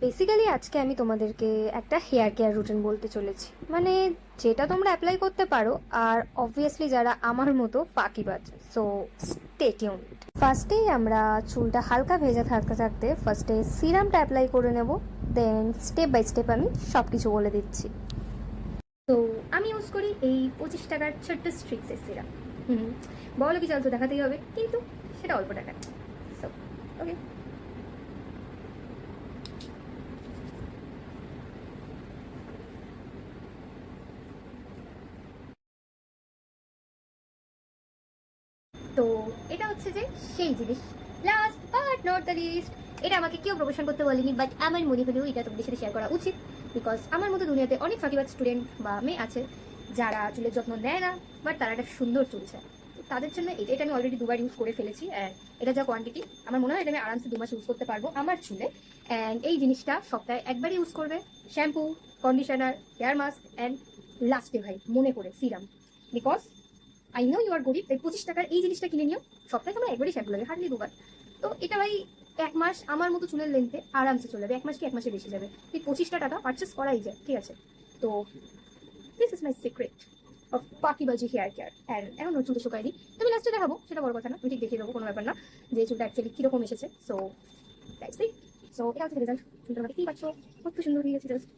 Basically আজকে আমি তোমাদেরকে একটা হেয়ার কেয়ার রুটিন বলতে চলেছি, মানে যেটা তোমরা অ্যাপ্লাই করতে পারো। আর অবভিয়াসলি যারা আমার মতো ফাঁকিবাজ, সো স্টে টিউনড। ফার্স্টেই আমরা চুলটা হালকা ভেজে থাকতে থাকতে ফার্স্টে সিরামটা অ্যাপ্লাই করে নেব, দেন স্টেপ বাই স্টেপ আমি সব কিছু বলে দিচ্ছি। তো আমি ইউজ করি এই 25 টাকার ছোট্ট স্ট্রিক্সের সিরাম। বলো কি চল তো দেখাতেই হবে, কিন্তু সেটা অল্প টাকা। সো ওকে, তো এটা হচ্ছে যে সেই জিনিস, last but not the least. এটা আমাকে কেউ প্রমোশন করতে বলেনি, বাট আমার মনে হলেও এটা তোমাদের সাথে শেয়ার করা উচিত, বিকজ আমার মতো দুনিয়াতে অনেক ফাঁকিবাজ স্টুডেন্ট বা মেয়ে আছে যারা চুলের যত্ন নেয় না, বাট তারা একটা সুন্দর চুল চায়। তো তাদের জন্য এটা আমি অলরেডি 2বার ইউজ করে ফেলেছি। অ্যান্ড এটা যা কোয়ান্টিটি, আমার মনে হয় এটা আমি আরামসে 2 মাস ইউজ করতে পারবো আমার চুলে। অ্যান্ড এই জিনিসটা সপ্তাহে একবারই ইউজ করবে, shampoo, conditioner, hair mask, and লাস্টে ভাই মনে করে serum. Because I know you are গরিব, তাই 25 টাকার এই জিনিসটা কিনে নিও। সপ্তাহে তোমার একবারই শ্যাম্পু লাগে, হার্ডলি 2বার। তো এটা ভাই 1 মাস আমার মতো চুলের লেন্থে আরামসে চলে যাবে, 1 মাস কি 1 মাসে বেশি যাবে। এই 25টা টাকা পারচেস করাই যায়, ঠিক আছে? তো this is my secret of পাকিবাজি হেয়ার কেয়ার। অ্যান্ড এখন ওর চুলটা শুকায়নি, তুমি লাস্টে দেখাবো, সেটা বড় কথা না, আমি ঠিক দেখিয়ে দেবো, কোনো ব্যাপার না যে চুলটা অ্যাকচুয়ালি কীরকম এসেছে। So that's it. সো এটা হচ্ছে রেজাল্ট, চুলটা দেখতেই পাচ্ছ কত সুন্দর হয়ে গেছে জাস্ট।